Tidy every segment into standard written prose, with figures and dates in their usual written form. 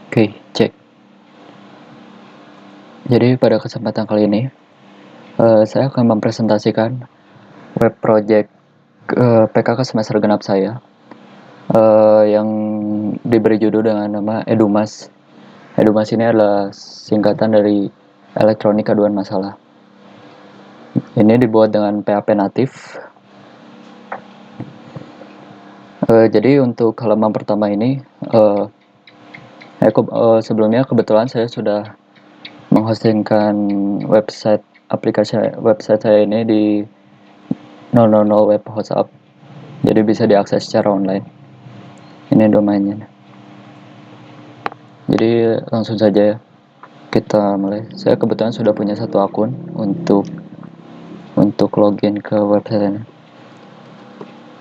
Oke, cek. Jadi pada kesempatan kali ini, saya akan mempresentasikan web project PKK semester genap saya, yang diberi judul dengan nama Edumas. Edumas ini adalah singkatan dari Elektronik Aduan Masalah. Ini dibuat dengan PHP natif. Jadi untuk halaman pertama ini, sebelumnya kebetulan saya sudah menghostingkan aplikasi website saya ini di 000 web WhatsApp, jadi bisa diakses secara online. Ini domainnya. Jadi langsung saja ya, kita mulai. Saya kebetulan sudah punya satu akun untuk login ke website ini.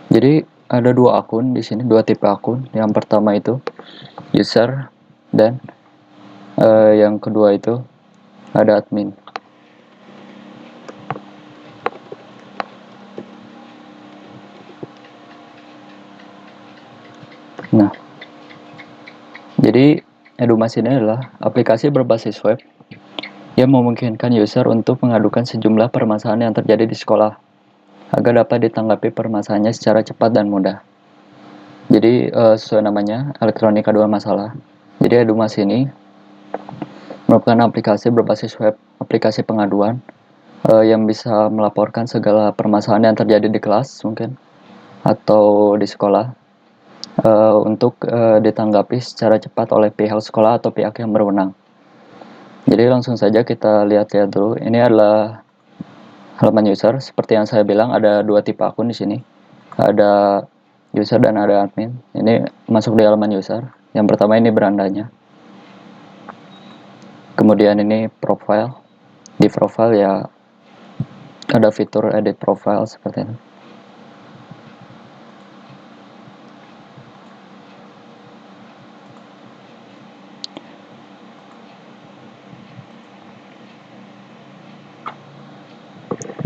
Jadi ada dua akun di sini, dua tipe akun. Yang pertama itu user, dan yang kedua itu ada admin. Nah, jadi Edumas ini adalah aplikasi berbasis web yang memungkinkan user untuk mengadukan sejumlah permasalahan yang terjadi di sekolah agar dapat ditanggapi permasalahannya secara cepat dan mudah. Jadi sesuai namanya, elektronik aduan masalah. Jadi Edumas ini merupakan aplikasi berbasis web, aplikasi pengaduan yang bisa melaporkan segala permasalahan yang terjadi di kelas mungkin atau di sekolah, untuk ditanggapi secara cepat oleh pihak sekolah atau pihak yang berwenang. Jadi langsung saja kita lihat-lihat dulu. Ini adalah halaman user. Seperti yang saya bilang, ada dua tipe akun di sini. Ada user dan ada admin. Ini masuk di halaman user. Yang pertama ini berandanya. Kemudian ini profile. Di profile ya ada fitur edit profile seperti ini.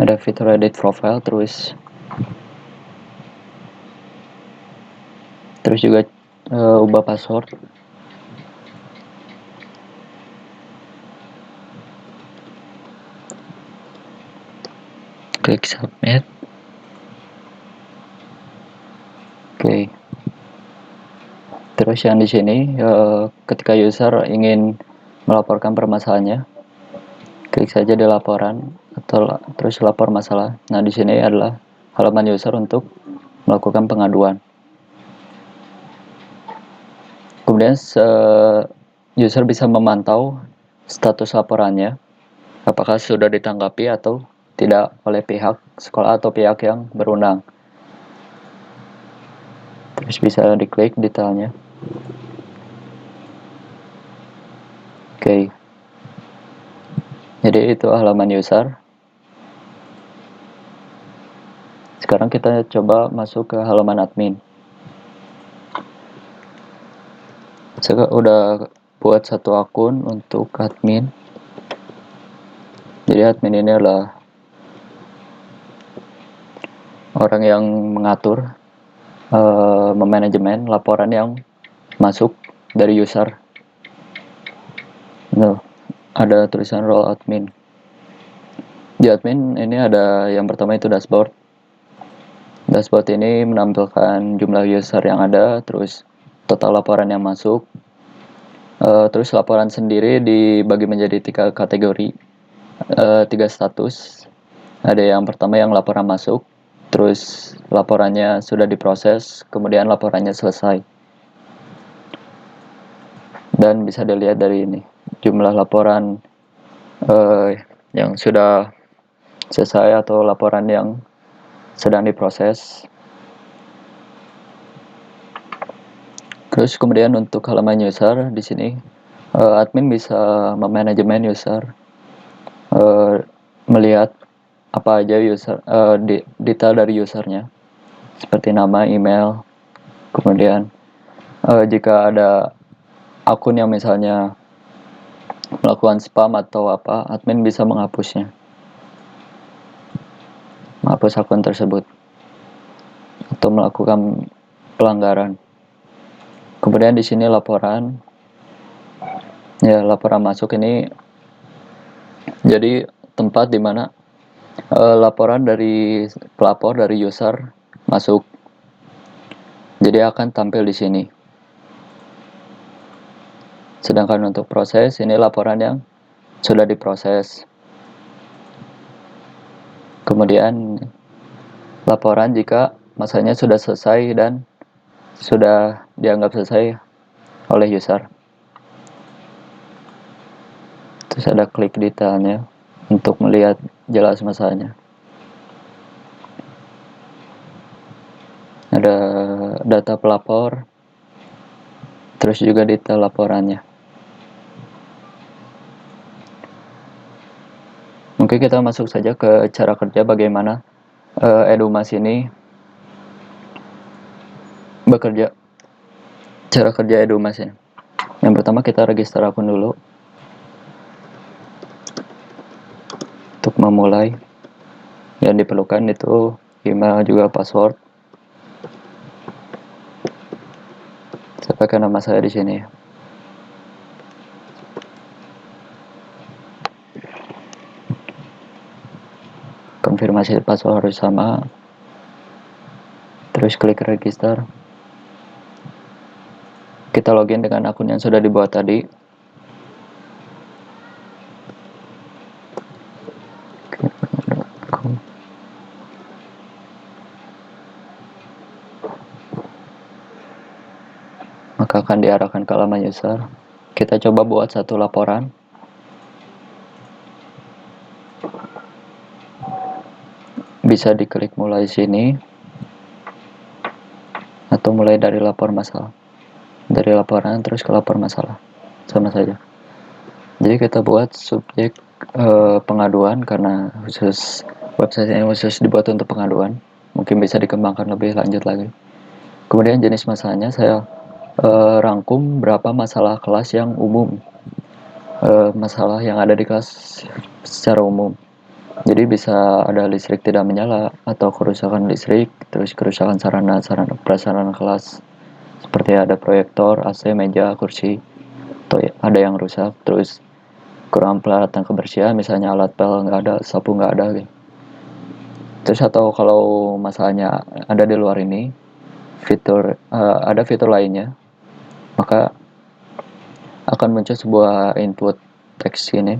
Ada fitur edit profile, terus juga ubah password. Klik submit. Oke. Terus yang di sini, ketika user ingin melaporkan permasalahannya, klik saja di laporan atau terus lapor masalah. Nah, di sini adalah halaman user untuk melakukan pengaduan. Kemudian user bisa memantau status laporannya, apakah sudah ditanggapi atau tidak oleh pihak sekolah atau pihak yang berwenang. Terus bisa diklik detailnya. Oke. Jadi itu halaman user. Sekarang kita coba masuk ke halaman admin. Saya udah buat satu akun untuk admin. Jadi admin ini adalah orang yang mengatur, memanajemen laporan yang masuk dari user. Nah, ada tulisan role admin. Di admin ini ada yang pertama itu dashboard. Dashboard ini menampilkan jumlah user yang ada, terus total laporan yang masuk, terus laporan sendiri dibagi menjadi 3 kategori, 3 status. Ada yang pertama yang laporan masuk, terus laporannya sudah diproses, kemudian laporannya selesai. Dan bisa dilihat dari ini, jumlah laporan yang sudah selesai atau laporan yang sedang diproses. Terus kemudian untuk halaman user di sini, admin bisa memanajemen user, melihat apa aja user, detail dari usernya, seperti nama, email. Kemudian jika ada akun yang misalnya melakukan spam atau apa, admin bisa menghapusnya, menghapus akun tersebut atau melakukan pelanggaran. Kemudian di sini laporan. Ya, laporan masuk ini jadi tempat di mana laporan dari pelapor, dari user masuk. Jadi akan tampil di sini. Sedangkan untuk proses, ini laporan yang sudah diproses. Kemudian laporan jika masanya sudah selesai dan sudah dianggap selesai oleh user. Terus ada klik detailnya untuk melihat jelas masanya. Ada data pelapor, terus juga detail laporannya. Mungkin kita masuk saja ke cara kerja bagaimana Edumas ini bekerja. Cara kerja Edumas ini. Yang pertama kita register akun dulu. Untuk memulai, yang diperlukan itu email juga password. Saya pakai nama saya di sini. Konfirmasi password harus sama. Terus klik register. Kita login dengan akun yang sudah dibuat tadi. Maka akan diarahkan ke halaman user. Kita coba buat satu laporan. Bisa diklik mulai sini atau mulai dari lapor masalah. Dari laporan terus ke lapor masalah. Sama saja. Jadi kita buat subjek pengaduan karena khusus website ini khusus dibuat untuk pengaduan. Mungkin bisa dikembangkan lebih lanjut lagi. Kemudian jenis masalahnya saya rangkum berapa masalah kelas yang umum. Masalah yang ada di kelas secara umum. Jadi bisa ada listrik tidak menyala atau kerusakan listrik, terus kerusakan sarana prasarana kelas seperti ada proyektor, AC, meja, kursi, atau ada yang rusak, terus kurang peralatan kebersihan, misalnya alat pel nggak ada, sapu nggak ada gitu. Terus atau kalau masalahnya ada di luar ini, ada fitur lainnya, maka akan muncul sebuah input teks ini.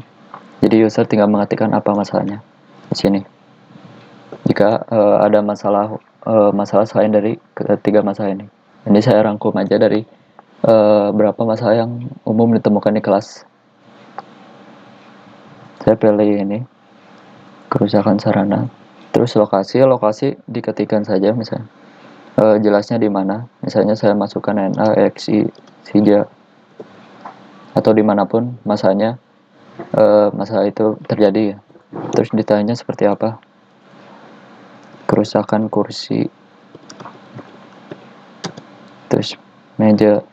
Jadi user tinggal mengetikkan apa masalahnya di sini. Jika ada masalah selain dari ketiga masalah ini. Ini saya rangkum aja dari berapa masalah yang umum ditemukan di kelas. Saya pilih ini, kerusakan sarana. Terus lokasi diketikkan saja misalnya. Jelasnya di mana. Misalnya saya masukkan NA, XI, SIJA, atau dimanapun masalahnya masalah itu terjadi. Terus detailnya seperti apa. Kerusakan kursi, terus meja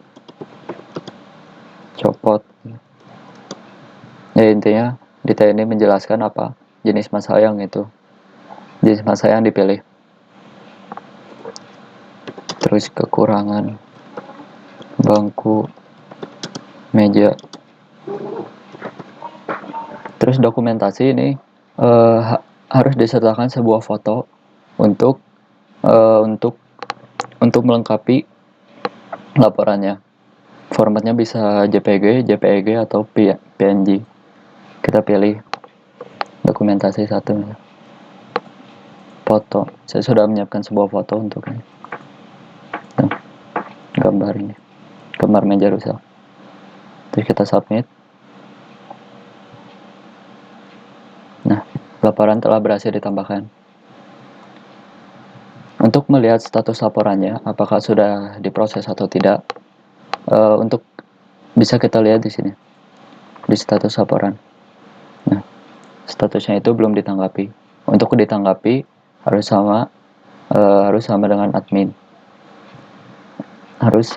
copot. Ya intinya detail ini menjelaskan apa jenis masalah yang dipilih. Terus kekurangan bangku, meja. Terus dokumentasi ini harus disertakan sebuah foto untuk melengkapi laporannya. Formatnya bisa JPG atau PNG. Kita pilih dokumentasi satu. Foto. Saya sudah menyiapkan sebuah foto untuk ini. Gambar ini. Gambar meja rusak. Terus kita submit. Nah, laporan telah berhasil ditambahkan. Untuk melihat status laporannya, apakah sudah diproses atau tidak, untuk bisa kita lihat di sini, di status laporan. Nah, statusnya itu belum ditanggapi. Untuk ditanggapi harus sama dengan admin. Harus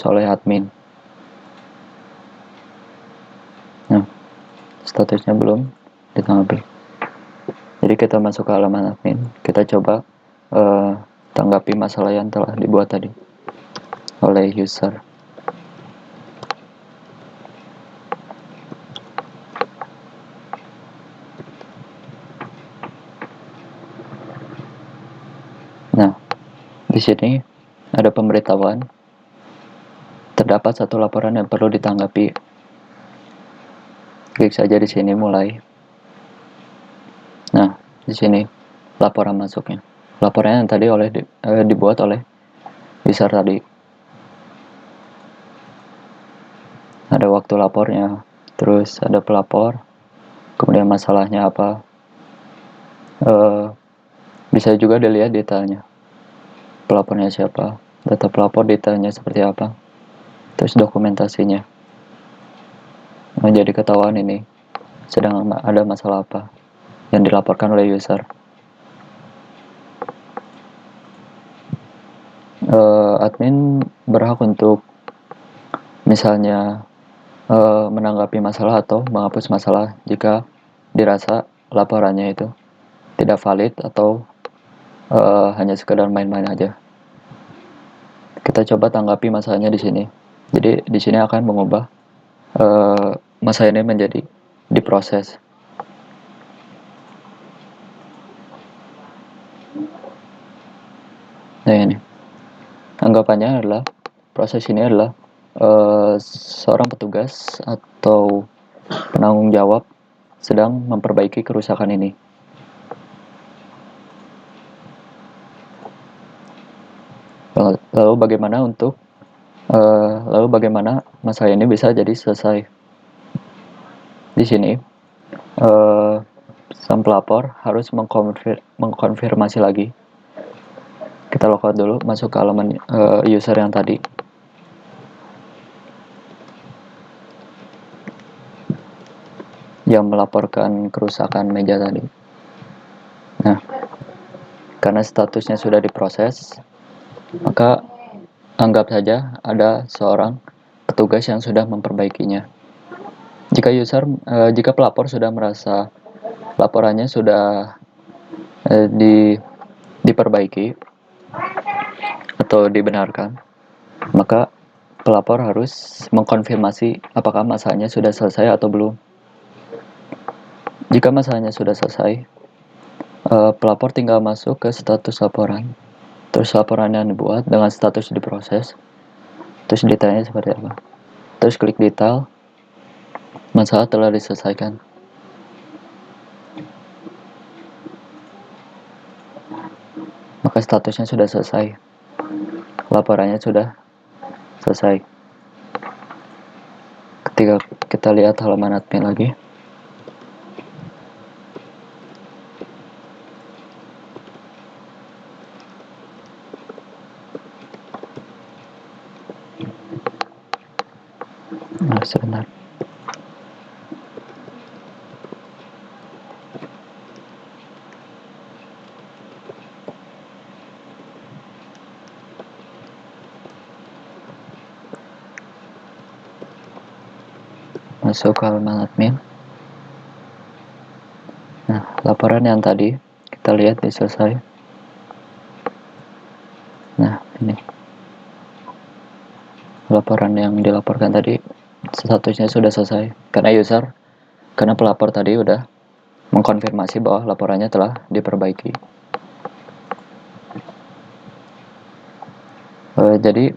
oleh admin. Nah, statusnya belum ditanggapi. Jadi kita masuk ke halaman admin, kita coba tanggapi masalah yang telah dibuat tadi oleh user. Di sini ada pemberitahuan, terdapat satu laporan yang perlu ditanggapi. Klik saja di sini mulai. Nah, di sini laporan masuknya. Laporannya yang tadi dibuat oleh user tadi. Ada waktu lapornya, terus ada pelapor, kemudian masalahnya apa. Bisa juga dilihat detailnya. Pelapornya siapa, data pelapor detailnya seperti apa, terus dokumentasinya. Menjadi ketahuan ini sedang ada masalah apa yang dilaporkan oleh user. Admin berhak untuk misalnya menanggapi masalah atau menghapus masalah jika dirasa laporannya itu tidak valid atau hanya sekedar main-main aja. Kita coba tanggapi masalahnya di sini. Jadi di sini akan mengubah masalah ini menjadi diproses. Nah ini, anggapannya adalah proses ini adalah seorang petugas atau penanggung jawab sedang memperbaiki kerusakan ini. Lalu bagaimana masalah ini bisa jadi selesai? Di sini sang pelapor harus mengkonfirmasi lagi. Kita logout dulu, masuk ke halaman user yang tadi. Yang melaporkan kerusakan meja tadi. Nah, karena statusnya sudah diproses, maka anggap saja ada seorang petugas yang sudah memperbaikinya. Jika pelapor sudah merasa laporannya sudah diperbaiki atau dibenarkan, maka pelapor harus mengkonfirmasi apakah masalahnya sudah selesai atau belum. Jika masalahnya sudah selesai, pelapor tinggal masuk ke status laporan. Terus laporan yang dibuat dengan status diproses. Terus detailnya seperti apa. Terus klik detail, masalah telah diselesaikan. Maka statusnya sudah selesai. Laporannya sudah selesai. Ketika kita lihat halaman admin lagi, nah sebentar. Masuk ke halaman admin. Nah, laporan yang tadi kita lihat selesai. Nah, ini laporan yang dilaporkan tadi statusnya sudah selesai karena pelapor tadi udah mengkonfirmasi bahwa laporannya telah diperbaiki. Jadi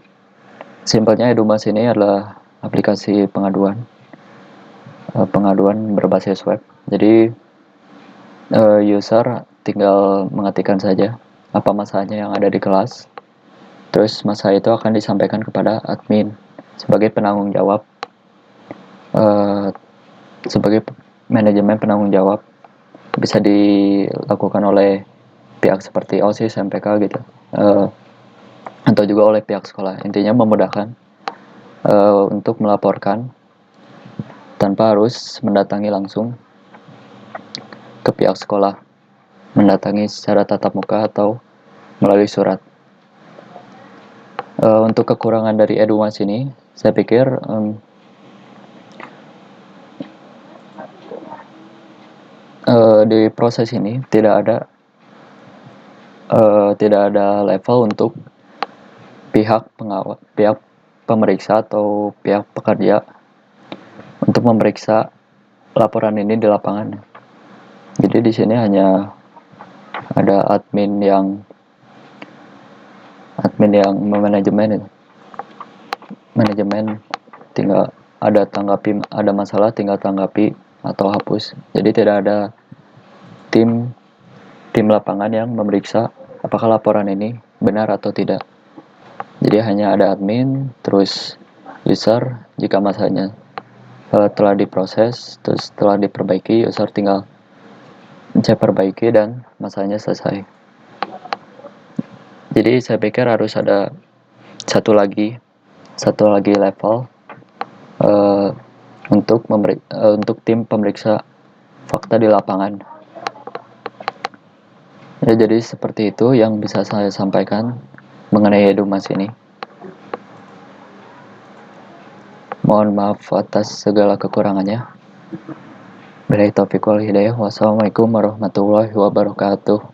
simpelnya Edumas ini adalah aplikasi pengaduan berbasis web. Jadi user tinggal mengetikkan saja apa masalahnya yang ada di kelas. Terus masalah itu akan disampaikan kepada admin sebagai penanggung jawab, sebagai manajemen penanggung jawab. Bisa dilakukan oleh pihak seperti OSIS, MPK gitu, atau juga oleh pihak sekolah. Intinya memudahkan untuk melaporkan tanpa harus mendatangi langsung ke pihak sekolah, mendatangi secara tatap muka atau melalui surat. Untuk kekurangan dari Edumas ini, saya pikir di proses ini tidak ada level untuk pihak pemeriksa atau pihak pekerja untuk memeriksa laporan ini di lapangan. Jadi di sini hanya ada admin yang admin yang memanajemen itu. Manajemen tinggal ada masalah tinggal tanggapi atau hapus. Jadi tidak ada tim tim lapangan yang memeriksa apakah laporan ini benar atau tidak. Jadi hanya ada admin, terus user. Jika masalahnya telah diproses, terus telah diperbaiki, user tinggal mencet perbaiki dan masalahnya selesai. Jadi saya pikir harus ada satu lagi level untuk tim pemeriksa fakta di lapangan. Ya, jadi seperti itu yang bisa saya sampaikan mengenai Edumas ini. Mohon maaf atas segala kekurangannya. Billahi taufiq wal hidayah. Wassalamualaikum warahmatullahi wabarakatuh.